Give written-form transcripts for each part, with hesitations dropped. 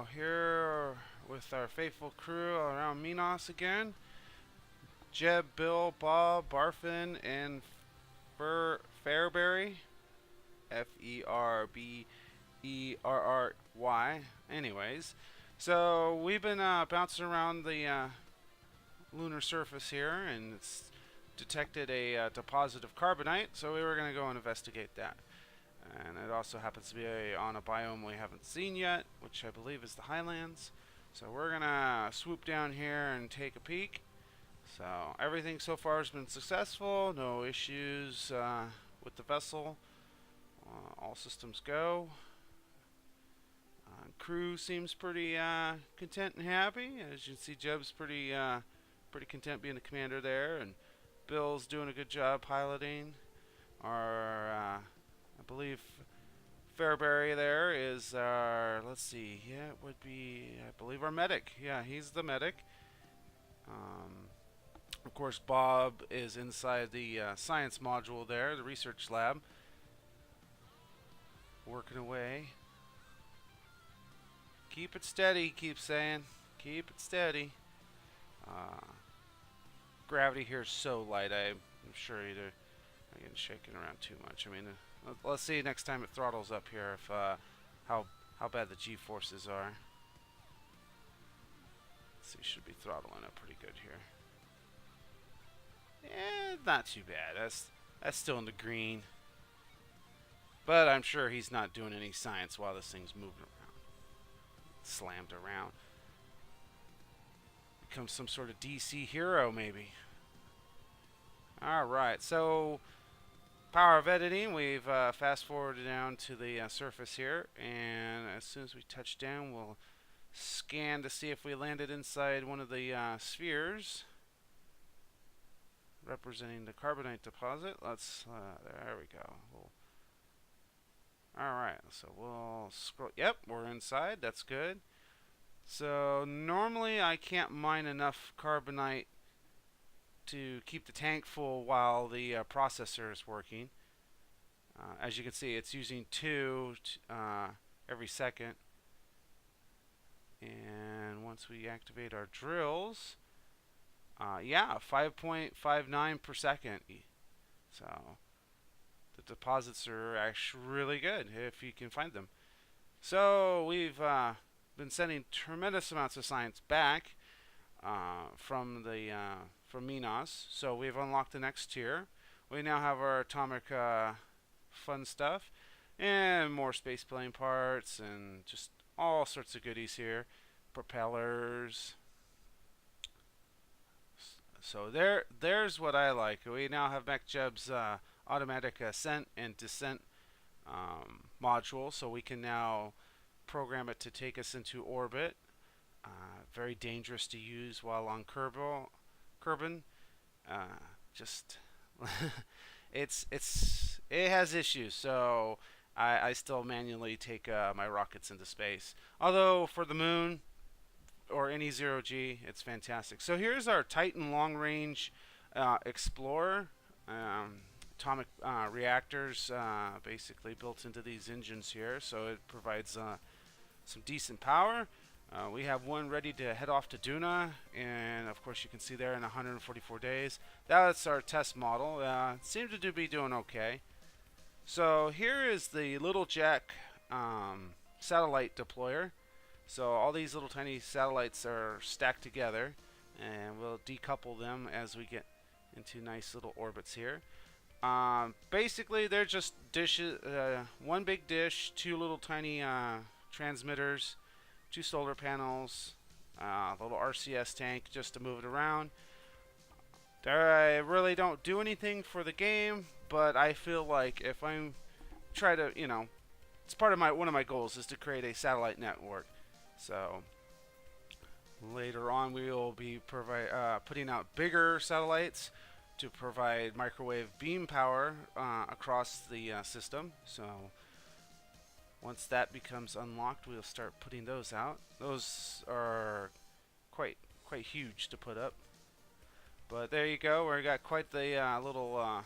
here with our faithful crew around Minos again. Jeb, Bill, Bob, Barfin, and Fairberry. Ferberry. Anyways, so we've been bouncing around the lunar surface here, and it's detected a deposit of carbonite, so we were going to go and investigate that. And it also happens to be on a biome we haven't seen yet, which I believe is the highlands. So we're going to swoop down here and take a peek. So everything so far has been successful, no issues with the vessel. All systems go. Crew seems pretty content and happy. As you can see, Jeb's pretty content being the commander there, and Bill's doing a good job piloting. Our, I believe, Fairberry there is our, let's see, yeah, it would be, I believe, our medic. Yeah, he's the medic. Of course, Bob is inside the science module there, the research lab, working away. Keep it steady, keep saying. Keep it steady. Gravity here is so light, I'm sure either I'm getting shaken around too much. I mean, let's see next time it throttles up here if how bad the G-forces are. Let's see, should be throttling up pretty good here. Yeah, not too bad. That's still in the green. But I'm sure he's not doing any science while this thing's moving around. Slammed around. Becomes some sort of DC hero, maybe. Alright, so power of editing, we've fast forwarded down to the surface here, and as soon as we touch down, we'll scan to see if we landed inside one of the spheres representing the carbonite deposit. Let's, there we go. Alright, so we'll scroll. Yep, we're inside. That's good. So normally I can't mine enough carbonite to keep the tank full while the processor is working. As you can see, it's using 2 every second. And once we activate our drills, yeah, 5.59 per second. So the deposits are actually really good if you can find them. So we've been sending tremendous amounts of science back from Minos. So we've unlocked the next tier. We now have our atomic fun stuff and more space plane parts and just all sorts of goodies here. Propellers. So there's what I like. We now have MechJeb's automatic ascent and descent module, so we can now program it to take us into orbit. Very dangerous to use while on Kerbal. Just it has issues, so I still manually take my rockets into space. Although for the moon or any 0G, it's fantastic. So here's our Titan long range Explorer. Atomic reactors basically built into these engines here, so it provides some decent power. We have one ready to head off to Duna, and of course you can see there in 144 days. That's our test model. Seems to be doing okay. So here is the Little Jack satellite deployer. So all these little tiny satellites are stacked together, and we'll decouple them as we get into nice little orbits here. Basically, they're just dishes, one big dish, 2 little tiny transmitters, 2 solar panels, a little RCS tank just to move it around. I really don't do anything for the game, but I feel like if I'm try to, it's part of one of my goals is to create a satellite network. So later on, we will be putting out bigger satellites to provide microwave beam power across the system. So once that becomes unlocked, we'll start putting those out. Those are quite huge to put up. But there you go. We got quite the little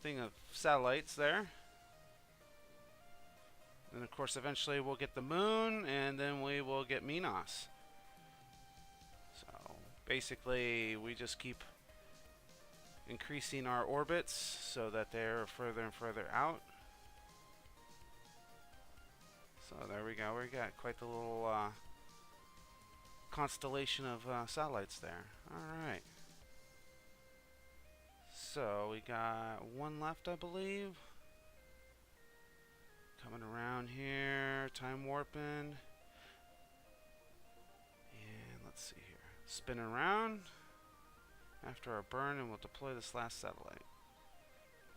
thing of satellites there. And of course, eventually we'll get the moon, and then we will get Minos. So basically, we just keep increasing our orbits so that they're further and further out. So there we go. We got quite the little constellation of satellites there. All right. So we got one left, I believe. Coming around here, time warping. And let's see here. Spin around after our burn, and we'll deploy this last satellite.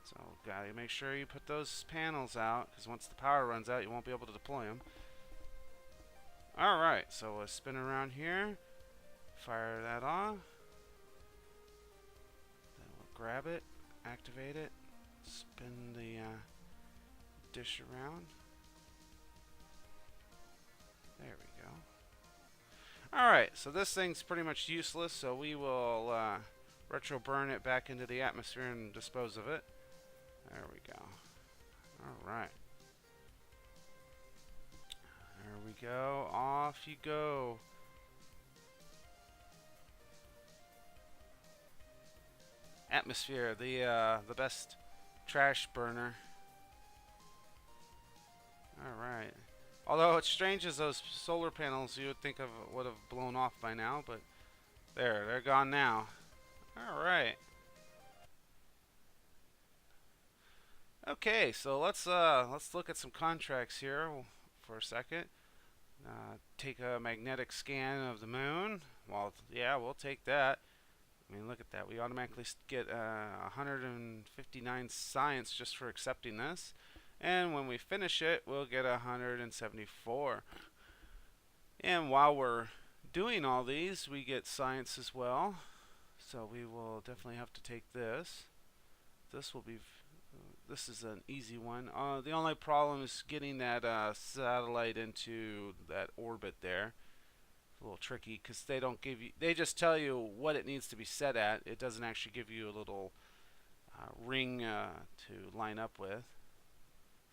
So gotta make sure you put those panels out, because once the power runs out, you won't be able to deploy them. Alright, so we'll spin around here. Fire that off. Then we'll grab it, activate it, spin the dish around. There we go. Alright, so this thing's pretty much useless, so we will retro burn it back into the atmosphere and dispose of it. There we go. Alright. There we go. Off you go. Atmosphere, the best trash burner. Alright. Although it's strange as those solar panels you would think of would have blown off by now, but they're gone now. Alright. Okay, so let's look at some contracts here for a second. Take a magnetic scan of the moon. Well, yeah, we'll take that. I mean, look at that. We automatically get 159 science just for accepting this. And when we finish it, we'll get 174. And while we're doing all these, we get science as well. So we will definitely have to take this. This is an easy one. The only problem is getting that satellite into that orbit there. It's a little tricky because they don't give you. They just tell you what it needs to be set at. It doesn't actually give you a little ring to line up with.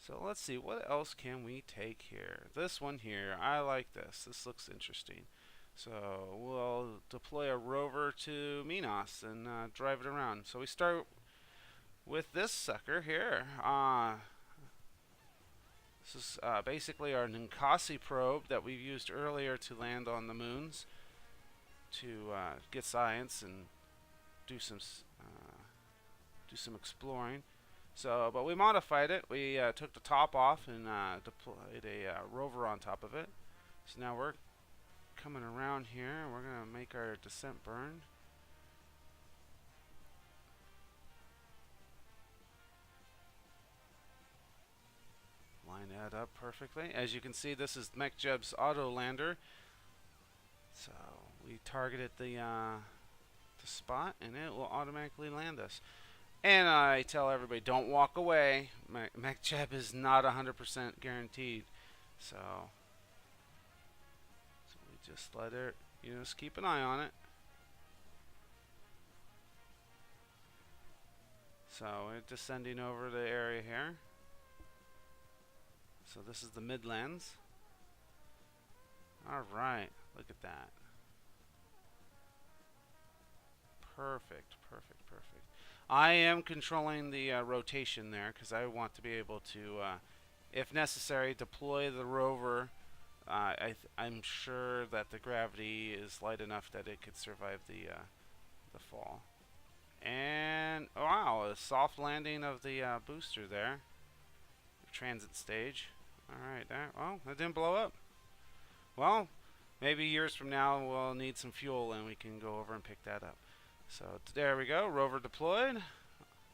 So let's see, what else can we take here? This one here, I like this. This looks interesting. So we'll deploy a rover to Minos and drive it around. So we start with this sucker here. This is basically our Ninkasi probe that we've used earlier to land on the moons to get science and do some exploring. So, but we modified it. We took the top off and deployed a rover on top of it. So now we're coming around here. We're going to make our descent burn. Line that up perfectly. As you can see, this is MechJeb's auto lander. So we targeted the spot, and it will automatically land us. And I tell everybody, don't walk away. MechJeb is not 100% guaranteed. So we just let it, just keep an eye on it. So we're descending over the area here. So this is the Midlands. Alright, look at that. Perfect, perfect, perfect. I am controlling the rotation there because I want to be able to, if necessary, deploy the rover. I'm sure that the gravity is light enough that it could survive the fall. And wow, a soft landing of the booster there, transit stage. All right, there. Well, that didn't blow up. Well, maybe years from now we'll need some fuel and we can go over and pick that up. So there we go, rover deployed,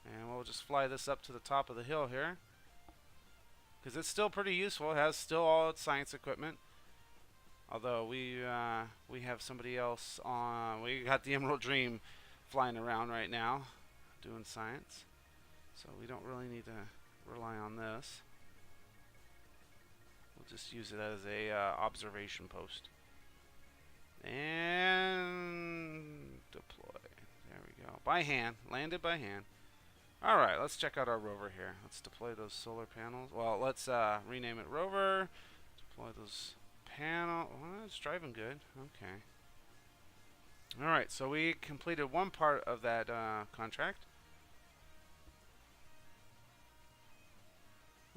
and we'll just fly this up to the top of the hill here because it's still pretty useful. It has still all its science equipment. Although we have somebody else on. We got the Emerald Dream flying around right now, doing science. So we don't really need to rely on this. We'll just use it as a observation post. And deploy. There we go. By hand. Landed by hand. Alright, let's check out our rover here. Let's deploy those solar panels. Well, let's rename it rover. Deploy those panels. Well, it's driving good. Okay. Alright, so we completed one part of that contract.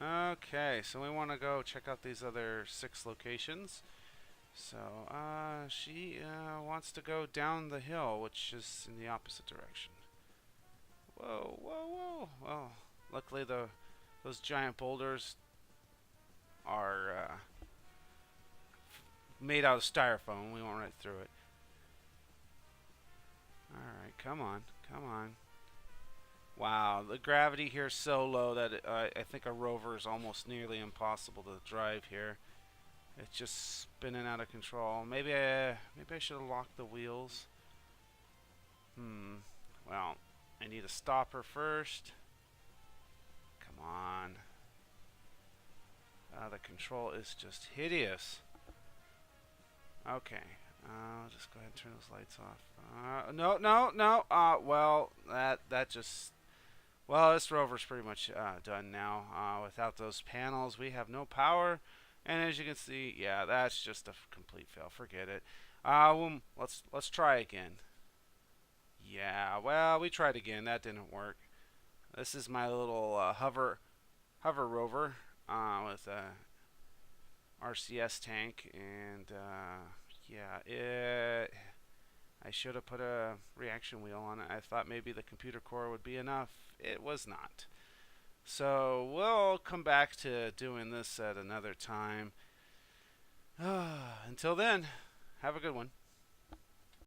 Okay, so we want to go check out these other 6 locations. So, she wants to go down the hill, which is in the opposite direction. Whoa, whoa, whoa. Well, luckily those giant boulders are made out of styrofoam. We went right through it. Alright, come on, come on. Wow, the gravity here is so low that I think a rover is almost nearly impossible to drive here. It's just spinning out of control. Maybe I should have locked the wheels. Well, I need to stop her first. Come on. The control is just hideous. Okay. I'll just go ahead and turn those lights off. No, no, no. Well, that just... Well, this rover's pretty much done now. Without those panels, we have no power. And as you can see, yeah, that's just a complete fail. Forget it. Let's try again. Yeah, well, we tried again. That didn't work. This is my little hover rover with a RCS tank, and yeah, I should have put a reaction wheel on it. I thought maybe the computer core would be enough. It was not. So we'll come back to doing this at another time. Until then, have a good one.